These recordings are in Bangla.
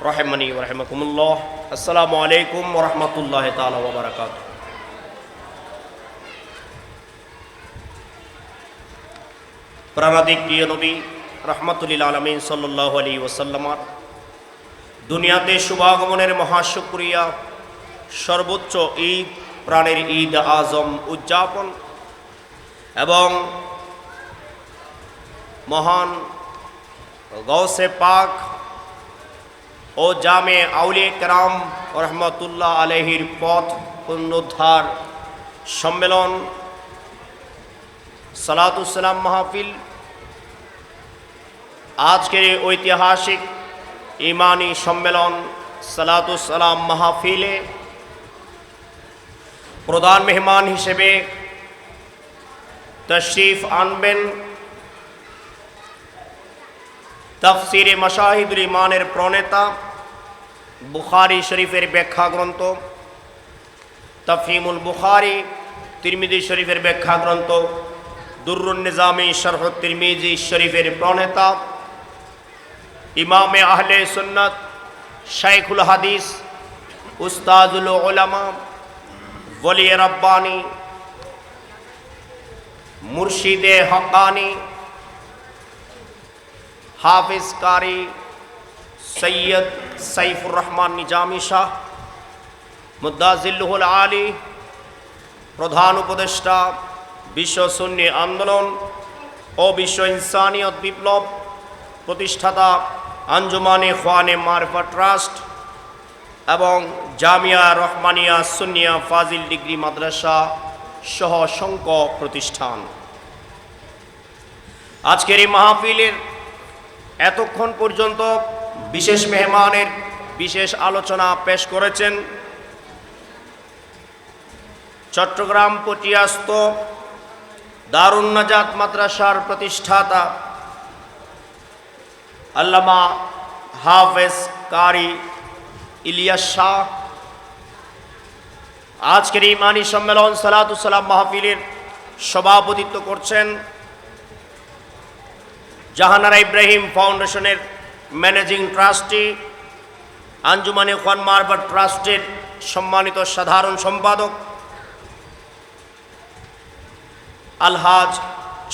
রহমানি ওয়া রাহমাকুমুল্লাহ। আসসালামু আলাইকুম ওয়া রাহমাতুল্লাহি তাআলা ওয়া বারাকাতুহু। প্রাণাদিক প্রিয় নবী রাহমাতুল লিল আলামিন সাল্লাল্লাহু আলাইহি ওয়াসাল্লামের দুনিয়াতে শুভাগমনের মহাশুকরিয়া, সর্বোচ্চ ঈদ, প্রাণের ঈদ আজম উদযাপন এবং মহান গৌসে পাক ও জামে আউলিয়া কেরাম রহমতুল্লাহ আলাইহির পথ পুনরুদ্ধার সম্মেলন সালাতুস সালাম মাহফিল, আজকের এই ঐতিহাসিক ইমানি সম্মেলন সালাতুস সালাম মাহফিলে প্রধান মেহমান হিসেবে তশরিফ আনবেন তাফসিরে মাশাহিদুল ইমানের প্রণেতা, বুখারী শরীফের ব্যাখ্যা গ্রন্থ তাফহিমুল বুখারী, তিরমিজি শরীফের ব্যাখ্যা গ্রন্থ দুররুন নিজামী শরহ তিরমিজি শরীফের প্রণেতা, ইমামে আহলে সুন্নাত, শাইখুল হাদিস, উস্তাদুল উলামা, ওলি রাব্বানী, মুর্শিদে হক্কানী, হাফিজ কারি সৈয়দ সাইফুর রহমান নিজামী শাহ মুদ্দাজিল্লুহুল আলী, প্রধান উপদেষ্টা বিশ্ব সুন্নি আন্দোলন ও বিশ্ব ইনসানিয়ত বিপ্লব, প্রতিষ্ঠাতা আঞ্জুমানে খোয়ানে মারফা ট্রাস্ট এবং জামিয়া রহমানিয়া সুন্নিয়া ফাজিল ডিগ্রি মাদ্রাসা সহ অসংখ্য প্রতিষ্ঠান। আজকের এই মাহফিলের এতক্ষণ পর্যন্ত বিশেষ মেহমানের বিশেষ আলোচনা পেশ করেছেন চট্টগ্রাম পটিয়াস্ত দারুন নাজাত মাদ্রাসার প্রতিষ্ঠাতা আল্লামা হাফেজ কারি ইলিয়াস শাহ। আজকের ইমানি সম্মেলন সালাতুস সালাম মাহফিলের সভাপতিত্ব করছেন জাহানারা ইব্রাহিম ফাউন্ডেশনের ম্যানেজিং ট্রাস্টি, আঞ্জুমানে খোয়ান মারফা ট্রাস্টের সম্মানিত সাধারণ সম্পাদক আলহাজ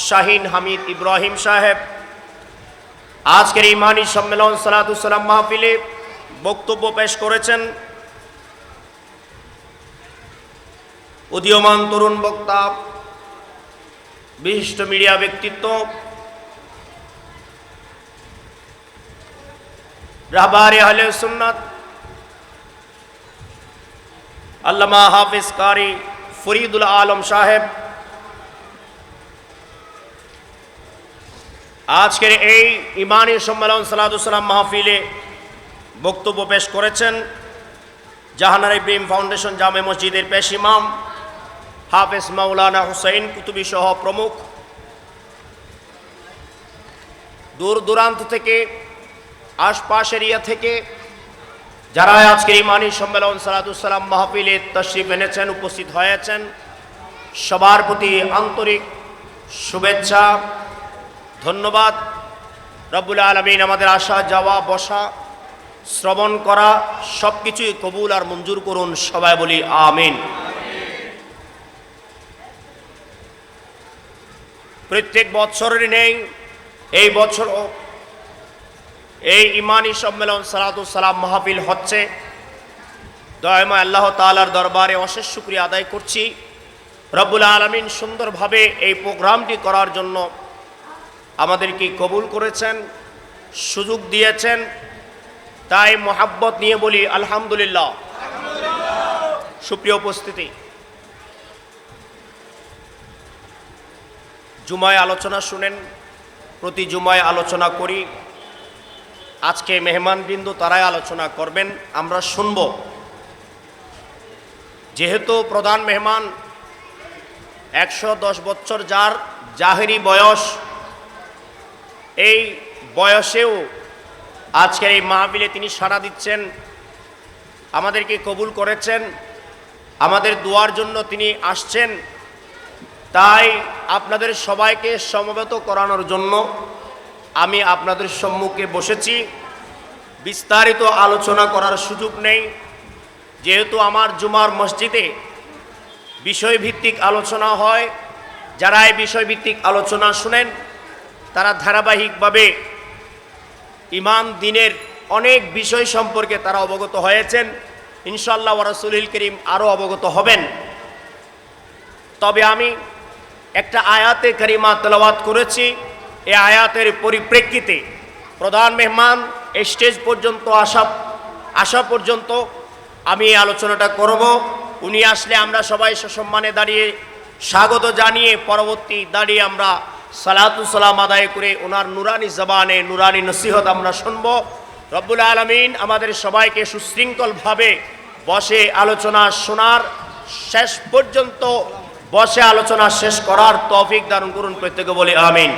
শাহিন হামিদ ইব্রাহিম সাহেব। আজকের ইমানি সম্মেলন সালাতুস সালাম মাহফিলে বক্তব্য পেশ করেছেন উদীয়মান তরুণ বক্তা, বিশিষ্ট মিডিয়া ব্যক্তিত্ব, রাহবারে আহলে সুন্নাত আল্লামা হাফিজ কারি ফরিদুল আলম সাহেব। আজকের এই ইমানি সম্মেলন সালাতুস সালাম মাহফিলে বক্তব্য পেশ করেছেন জাহানারা ইব্রাহিম ফাউন্ডেশন জামে মসজিদের পেশ ইমাম হাফেজ মাওলানা হুসাইন কুতুবী সহ প্রমুখ। দূর দূরান্ত থেকে, আশপাশ এরিয়া থেকে যারা আজকের ইমানি সম্মেলন সালাতুস সালাম মাহফিলে তশরিফ এনেছেন, উপস্থিত হয়েছেন, সবার প্রতি আন্তরিক শুভেচ্ছা, ধন্যবাদ। রব্বুল আলামিন আমাদের আসা যাওয়া বসা শ্রবণ করা সব কিছুই কবুল আর মঞ্জুর করুন, সবাই বলি আমিন। প্রত্যেক বছরের নেই, এই বছরও এই ইমানি সম্মেলন সালাতুস সালাম মাহফিল হচ্ছে। দয়াময় আল্লাহ তাআলার দরবারে অশেষ শুকরিয়া আদায় করছি, রব্বুল আলামিন সুন্দরভাবে এই প্রোগ্রামটি করার জন্য আমাদেরকে কবুল করেছেন, সুযোগ দিয়েছেন, তাই মোহাব্বত নিয়ে বলি আলহামদুলিল্লাহ। সুপ্রিয় উপস্থিতি, জুমায় আলোচনা শুনেন, প্রতি জুমায় আলোচনা করি। আজকে মেহমানবৃন্দ তারাই আলোচনা করবেন, আমরা শুনব। যেহেতু প্রধান মেহমান 110 বছর যার জাহেরি বয়স, এই বয়সেও আজকের এই মাহফিলে তিনি সাড়া দিচ্ছেন, আমাদেরকে কবুল করেছেন, আমাদের দোয়ার জন্য তিনি আসছেন। তাই আপনাদের সবাইকে সমবেত করানোর জন্য আমি আপনাদের সম্মুখে বসেছি। বিস্তারিত আলোচনা করার সুযোগ নেই, যেহেতু আমার জুমার মসজিদে বিষয়ভিত্তিক আলোচনা হয়। যারা এই বিষয়ভিত্তিক আলোচনা শুনেন তারা ধারাবাহিকভাবে ইমান দিনের অনেক বিষয় সম্পর্কে তারা অবগত হয়েছেন। ইনশাআল্লাহ ওয়া রাসূলুল কারীম আরও অবগত হবেন। তবে আমি একটা আয়াতে কারিমা তেলাওয়াত করেছি। এই আয়াতের পরিপ্রেক্ষিতে প্রধান মেহমান স্টেজ পর্যন্ত আসা পর্যন্ত আমি এই আলোচনাটা করব। উনি আসলে আমরা সবাই সসম্মানে দাঁড়িয়ে স্বাগত জানিয়ে পরবর্তী দাঁড়িয়ে আমরা সালাতু সালাম আদায় করে ওনার নুরানি জবানে নুরানি নসিহত আমরা শুনব। রব্বুল আলামিন আমাদের সবাইকে সুশৃঙ্খলভাবে বসে আলোচনা শোনার, শেষ পর্যন্ত বসে আলোচনা শেষ করার তৌফিক দান করুন। প্রত্যেকে বলি আমিন।